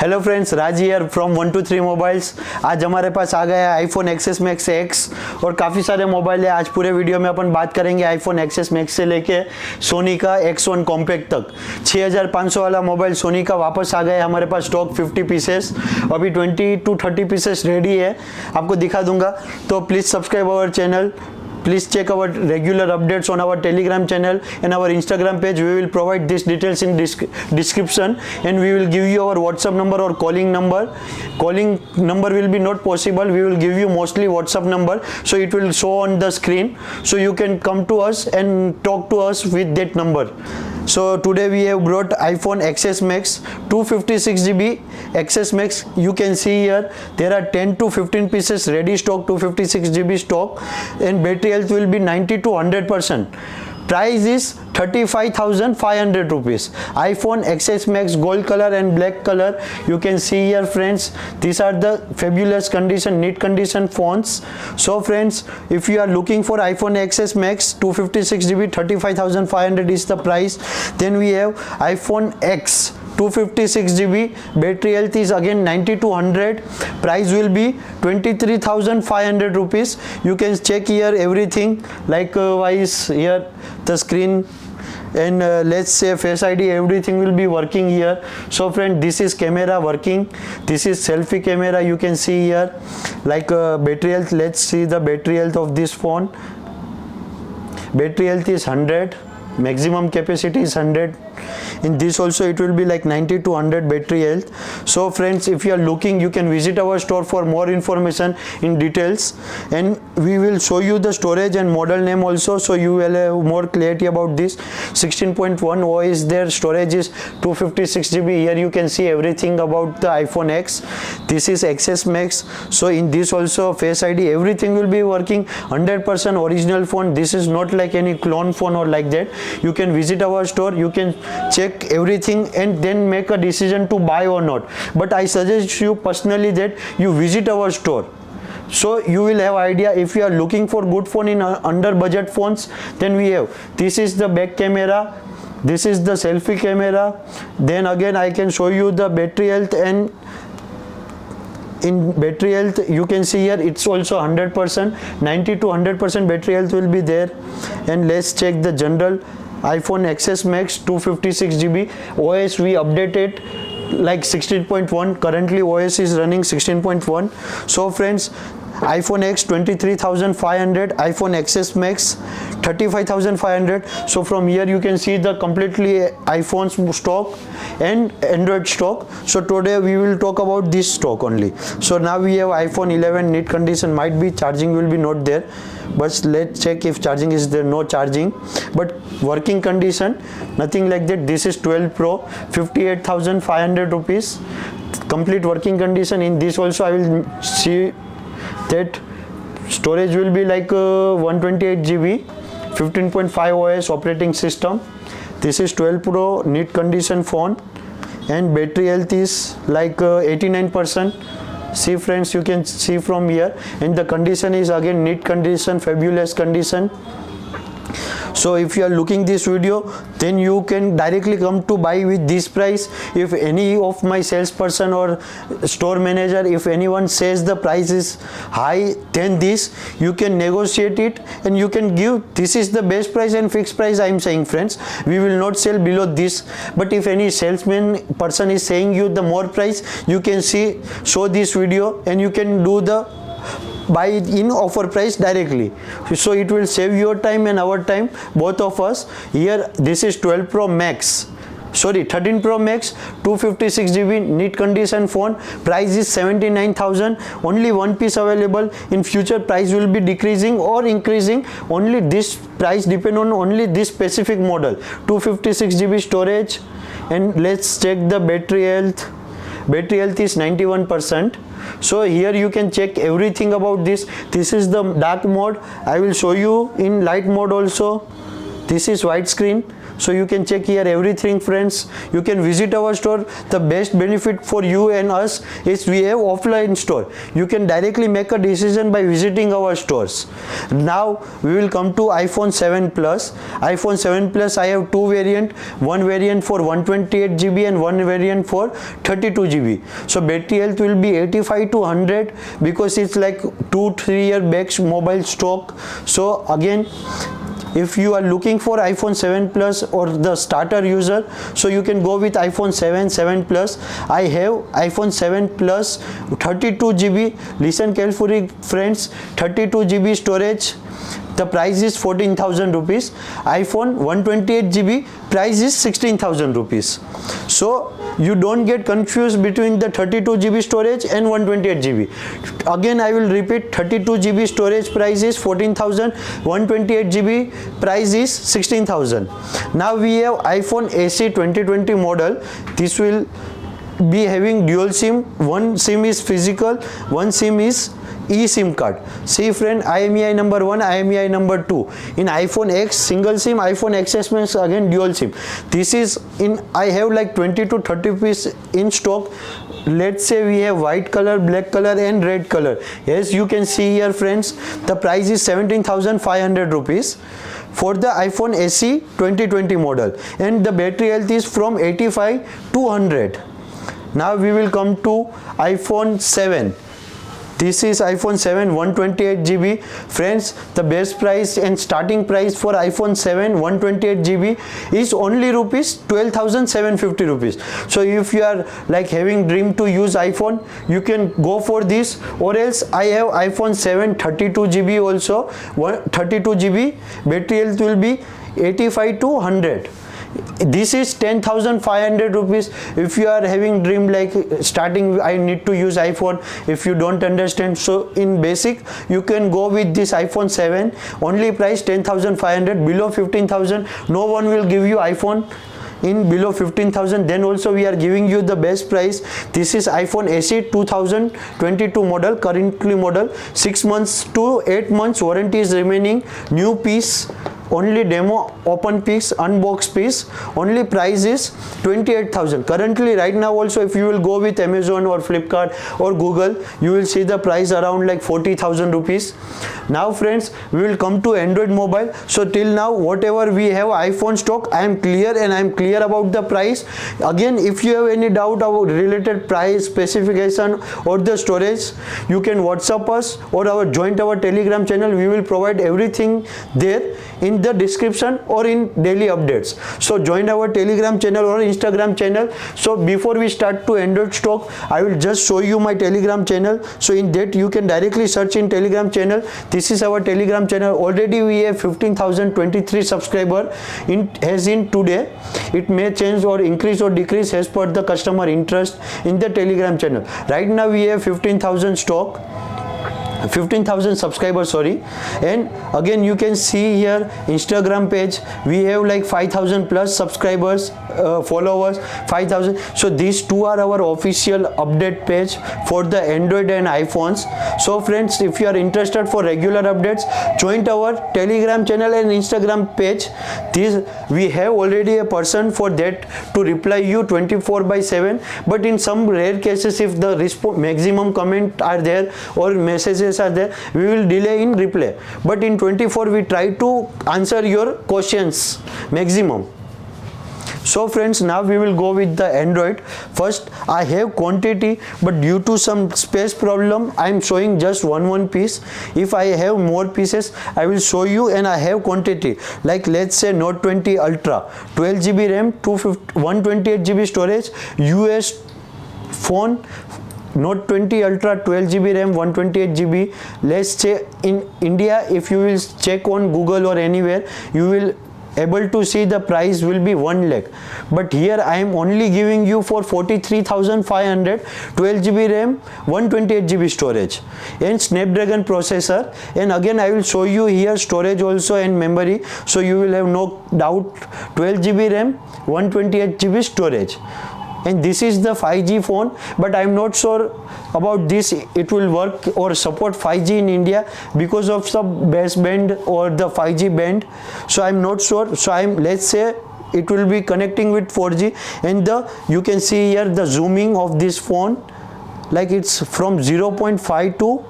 Hello friends, Raj here from 123 mobiles. आज हमारे पास आ गया है आईफोन एक्सेस मैक्स एक्स और काफ़ी सारे मोबाइल है। आज पूरे वीडियो में अपन बात करेंगे आईफोन एक्सेस मैक्स से लेके सोनी का X1 कॉम्पैक्ट तक। 6500 वाला मोबाइल सोनी का वापस आ गया है हमारे पास स्टॉक 50 पीसेस। अभी 20 to 30 पीसेस रेडी है, आपको दिखा दूंगा। तो please subscribe our channel. Please check our regular updates on our Telegram channel and our Instagram page. We will provide these details in description, and we will give you our WhatsApp number or calling number. Calling number will be not possible. We will give you mostly WhatsApp number, so it will show on the screen. So you can come to us and talk to us with that number. So today we have brought iPhone XS Max 256GB XS Max. You can see here there are 10 to 15 pieces ready stock, 256GB stock, and battery health will be 90 to 100%. Price is 35,500 rupees. iPhone XS Max gold color and black color. You can see here friends, these are the fabulous condition, neat condition phones. So friends, if you are looking for iPhone XS Max 256GB 35,500 is the price. Then we have iPhone X 256GB, battery health is again 90 to 100. Price will be 23,500 rupees. You can check here everything like wise here the screen, and let's say Face ID, everything will be working here. So friend, this is camera working, this is selfie camera. You can see here like battery health. Let's see the battery health of this phone. Battery health is 100, maximum capacity is 100. In this also it will be like 90 to 100 battery health. So friends, if you are looking, you can visit our store for more information in details, and we will show you the storage and model name also, so you will have more clarity about this. 16.1 OS there, storage is 256GB. Here you can see everything about the iPhone X. This is XS Max. So in this also Face ID, everything will be working 100% original phone. This is not like any clone phone or like that. You can visit our store, you can check everything and then make a decision to buy or not. But I suggest you personally that you visit our store, so you will have idea. If you are looking for good phone in under budget phones, then we have, this is the back camera, this is the selfie camera. Then again I can show you the battery health, and in battery health you can see here it's also 100%, 90 to 100% battery health will be there. And let's check the general iPhone XS Max 256GB. OS we updated like 16.1. currently OS is running 16.1. so friends, iPhone X 23,500, iPhone XS Max 35,500. so from here you can see the completely iPhones stock and Android stock. So today we will talk about this stock only. So now we have iPhone 11 neat condition. Might be charging will be not there, but let's check if charging is there. No charging, but working condition, nothing like that. This is 12 Pro, 58,500 rupees, complete working condition. In this also I will see that storage will be like 128GB, 15.5 OS operating system. This is 12 Pro neat condition phone, and battery health is like 89%. See friends, you can see from here, and the condition is again neat condition, fabulous condition. So if you are looking this video, then you can directly come to buy with this price. If any of my salesperson or store manager, if anyone says the price is high than this, you can negotiate it and you can give. This is the best price and fixed price I am saying friends. We will not sell below this. But if any salesman person is saying you the more price, you can show this video and you can do the buy in offer price directly. So it will save your time and our time, both of us. Here this is 12 Pro Max, sorry 13 Pro Max 256GB neat condition phone. Price is 79,000. only one piece available. In future price will be decreasing or increasing. Only this price depend on only this specific model. 256GB storage. And let's check the battery health. Battery health is 91%. So here you can check everything about this. This is the dark mode. I will show you in light mode also. This is widescreen. So you can check here everything, friends. You can visit our store. The best benefit for you and us is we have offline store. You can directly make a decision by visiting our stores. Now we will come to iPhone 7 Plus. iPhone 7 Plus, I have two variant, one variant for 128 GB and one variant for 32 GB. So battery health will be 85 to 100 because it's like 2-3 year back mobile stock. So again, if you are looking for iPhone 7 Plus or the starter user, so you can go with iPhone 7 Plus. I have iPhone 7 Plus 32 GB. Listen carefully, friends. 32 GB storage. The price is 14,000 rupees. iPhone 128 GB price is 16,000 rupees. So you don't get confused between the 32 GB storage and 128 GB. Again, I will repeat, 32 GB storage price is 14,000, 128 GB price is 16,000. Now we have iPhone SE 2020 model. This will be having dual SIM. One SIM is physical, one SIM is eSIM card. See friend, IMEI number 1, IMEI number 2. In iPhone X single SIM, iPhone XS means again dual SIM. This is in, I have like 20 to 30 piece in stock. Let's say we have white color, black color and red color. Yes, you can see here, friends, the price is 17,500 rupees for the iPhone SE 2020 model, and the battery health is from 85 to 100. Now we will come to iPhone 7. This is iPhone 7 128 GB. Friends, the best price and starting price for iPhone 7 128 GB is only rupees 12,750 rupees. So if you are like having dream to use iPhone, you can go for this, or else I have iPhone 7 32 GB also. 32 GB battery health will be 85 to 100. This is 10,500 rupees. If you are having dream like starting, I need to use iPhone, if you don't understand, so in basic you can go with this iPhone 7, only price 10,500. Below 15,000 no one will give you iPhone. In below 15,000, then also we are giving you the best price. This is iPhone SE 2022 model, currently model. 6 months to 8 months warranty is remaining. New piece, only demo, open piece, unbox piece. Only price is 28,000. Currently right now also, if you will go with Amazon or Flipkart or Google, you will see the price around like 40,000 rupees. Now friends, we will come to Android mobile. So till now whatever we have iPhone stock, I am clear, and I am clear about the price. Again, if you have any doubt about related price, specification or the storage, you can WhatsApp us or join our Telegram channel. We will provide everything there in the description or in daily updates. So join our Telegram channel or Instagram channel. So before we start to Android stock, I will just show you my Telegram channel. So in that you can directly search in Telegram channel. This is our Telegram channel. Already we have 15,023 subscriber as in today. It may change or increase or decrease as per the customer interest in the Telegram channel. Right now we have 15,000 stock, 15,000 subscribers, sorry. And again you can see here Instagram page, we have like 5,000 plus subscribers, followers, 5,000. So these two are our official update page for the Android and iPhones. So friends, if you are interested for regular updates, join our Telegram channel and Instagram page. This we have already a person for that to reply you 24/7, but in some rare cases, if the maximum comment are there or messages are there, we will delay in reply, but in 24 we try to answer your questions maximum. So friends, now we will go with the Android. First, I have quantity, but due to some space problem, I am showing just one piece. If I have more pieces, I will show you, and I have quantity. Like let's say Note 20 Ultra, 12 GB RAM, 128 GB storage, US phone. Note 20 Ultra, 12 GB RAM, 128 GB. Let's say in India, if you will check on Google or anywhere, you will able to see the price will be 1 lakh, but here I am only giving you for 43,500, 12 GB RAM, 128 GB storage and Snapdragon processor. And again I will show you here storage also and memory, so you will have no doubt. 12 GB RAM, 128 GB storage. And this is the 5G phone, but I am not sure about this, it will work or support 5G in India because of some baseband or the 5G band, so I am not sure. So I am, let's say it will be connecting with 4G, and you can see here the zooming of this phone, like it's from 0.5 to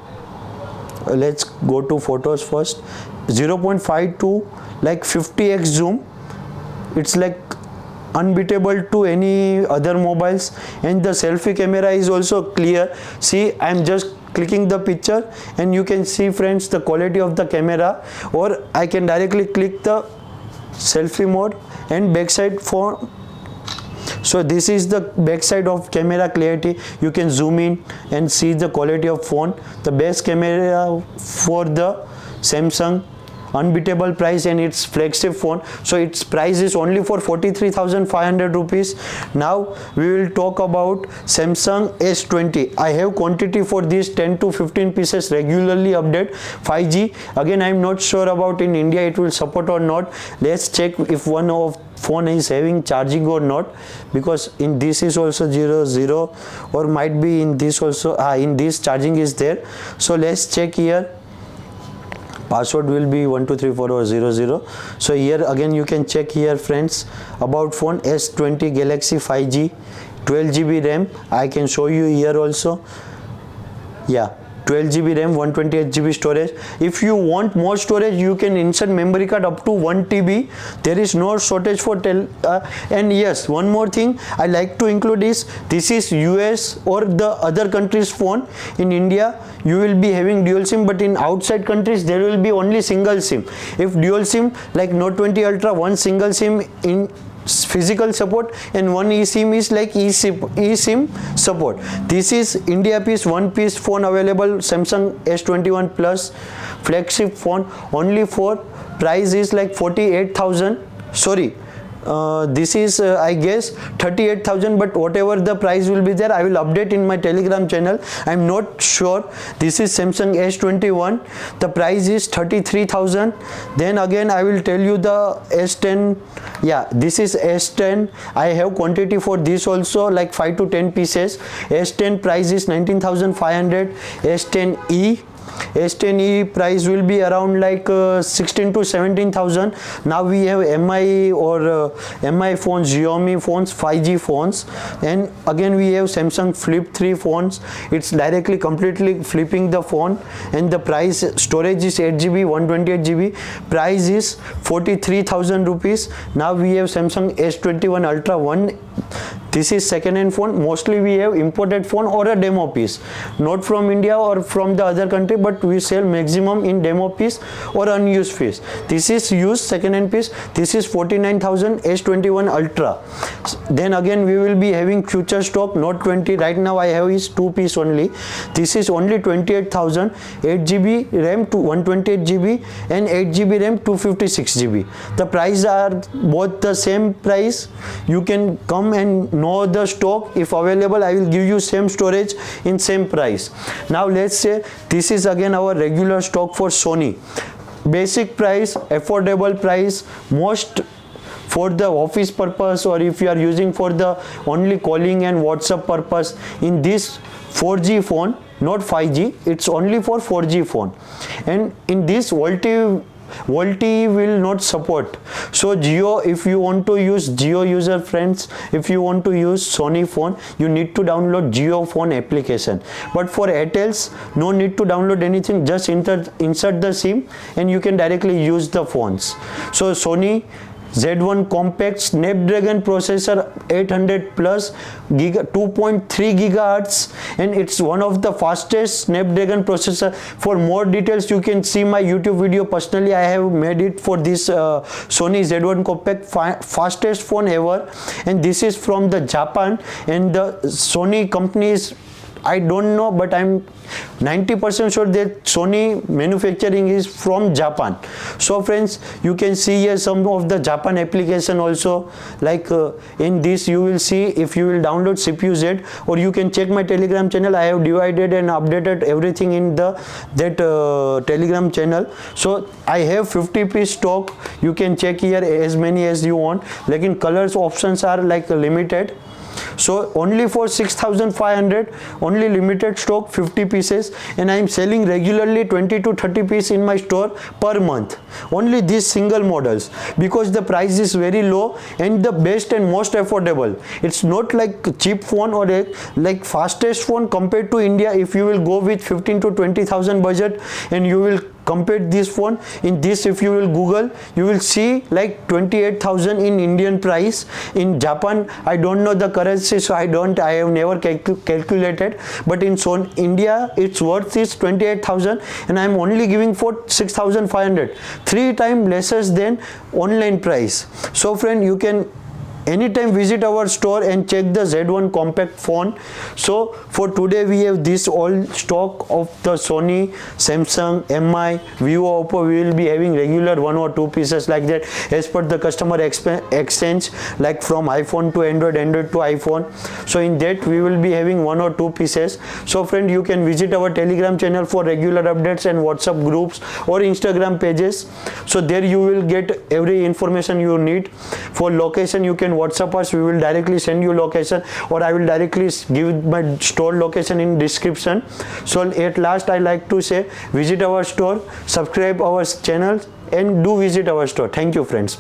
let's go to photos first, 0.5 to like 50x zoom. It's like unbeatable to any other mobiles, and the selfie camera is also clear. See, I'm just clicking the picture and you can see, friends, the quality of the camera, or I can directly click the selfie mode and backside phone. So this is the backside of camera clarity. You can zoom in and see the quality of phone. The best camera for the Samsung, unbeatable price, and its flagship phone. So its price is only for 43,500 rupees. Now we will talk about Samsung S20. I have quantity for these 10 to 15 pieces, regularly update 5G. Again, I am not sure about in India it will support or not. Let's check if one of phone is having charging or not, because in this is also 00, or might be in this also, in this charging is there. So let's check here. Password will be 1234 or 00. So here again you can check here, friends, about phone S20 Galaxy 5G, 12GB RAM. I can show you here also. Yeah, 12GB RAM, 128GB storage. If you want more storage, you can insert memory card up to 1TB. There is no shortage for and yes, one more thing I like to include is, this is US or the other countries phone. In India you will be having dual SIM, but in outside countries there will be only single SIM. If dual SIM like Note 20 Ultra, one single SIM in physical support, and one eSIM is like eSIM support. This is India piece, one piece phone available, Samsung S21 Plus flagship phone. Only for price is like 48,000. Sorry, this is I guess 38,000, but whatever the price will be there, I will update in my Telegram channel. I'm not sure. This is Samsung S21. The price is 33,000. Then again I will tell you the S10. Yeah, this is S10. I have quantity for this also, like 5 to 10 pieces. S10 price is 19,500. S10e price will be around like 16 to 17,000. Now we have MI or MI phones, Xiaomi phones, 5G phones, and again we have Samsung Flip 3 phones. It's directly completely flipping the phone, and the price, storage is 8GB, 128GB. Price is 43,000 rupees. Now we have Samsung S21 Ultra 1. This is second hand phone. Mostly we have imported phone or a demo piece, not from India or from the other country, but we sell maximum in demo piece or unused piece. This is used second hand piece. This is 49,000 S21 Ultra. Then again we will be having future stock Note 20. Right now I have is 2 piece only. This is only 28,000, 8GB RAM to 128GB and 8GB RAM 256GB. The price are both the same price. You can come and know the stock. If available, I will give you same storage in same price. Now let's say this is again our regular stock for Sony. Basic price, affordable price, most for the office purpose, or if you are using for the only calling and WhatsApp purpose. In this 4G phone, not 5G, it's only for 4G phone, and in this VoLTE will not support. So Jio, if you want to use Jio user friends, if you want to use Sony phone, you need to download Jio phone application. But for Airtels, no need to download anything, just insert the SIM and you can directly use the phones. So Sony Z1 compact Snapdragon processor, 800 plus 2.3 gigahertz, and it's one of the fastest Snapdragon processor. For more details you can see my YouTube video. Personally I have made it for this Sony Z1 compact, fastest phone ever, and this is from the Japan, and the Sony company is, I don't know, but I'm 90% sure that Sony manufacturing is from Japan. So friends, you can see here some of the Japan application also, like in this you will see, if you will download CPU Z, or you can check my Telegram channel. I have divided and updated everything in that Telegram channel. So I have 50 piece stock. You can check here as many as you want. Like in colors options are like limited. So only for 6,500, only limited stock 50 pieces, and I am selling regularly 20 to 30 pieces in my store per month. Only these single models, because the price is very low and the best and most affordable. It's not like cheap phone or like fastest phone compared to India. If you will go with 15 to 20,000 budget and you will compare this phone in this, if you will Google, you will see like 28,000 in Indian price. In Japan, I don't know the currency, so I have never calculated, but in India its worth is 28,000 and I am only giving for 6,500, 3 times lesser than online price. So friend, you can anytime visit our store and check the Z1 compact phone. So for today we have this all stock of the Sony, Samsung, MI, Vivo, Oppo. We will be having regular 1 or 2 pieces like that as per the customer exchange, like from iPhone to Android, Android to iPhone. So in that we will be having 1 or 2 pieces. So friend, you can visit our Telegram channel for regular updates and WhatsApp groups or Instagram pages. So there you will get every information you need. For location, you can WhatsApp us, we will directly send you location, or I will directly give my store location in description. So at last, I like to say, visit our store, subscribe our channel, and do visit our store. Thank you friends.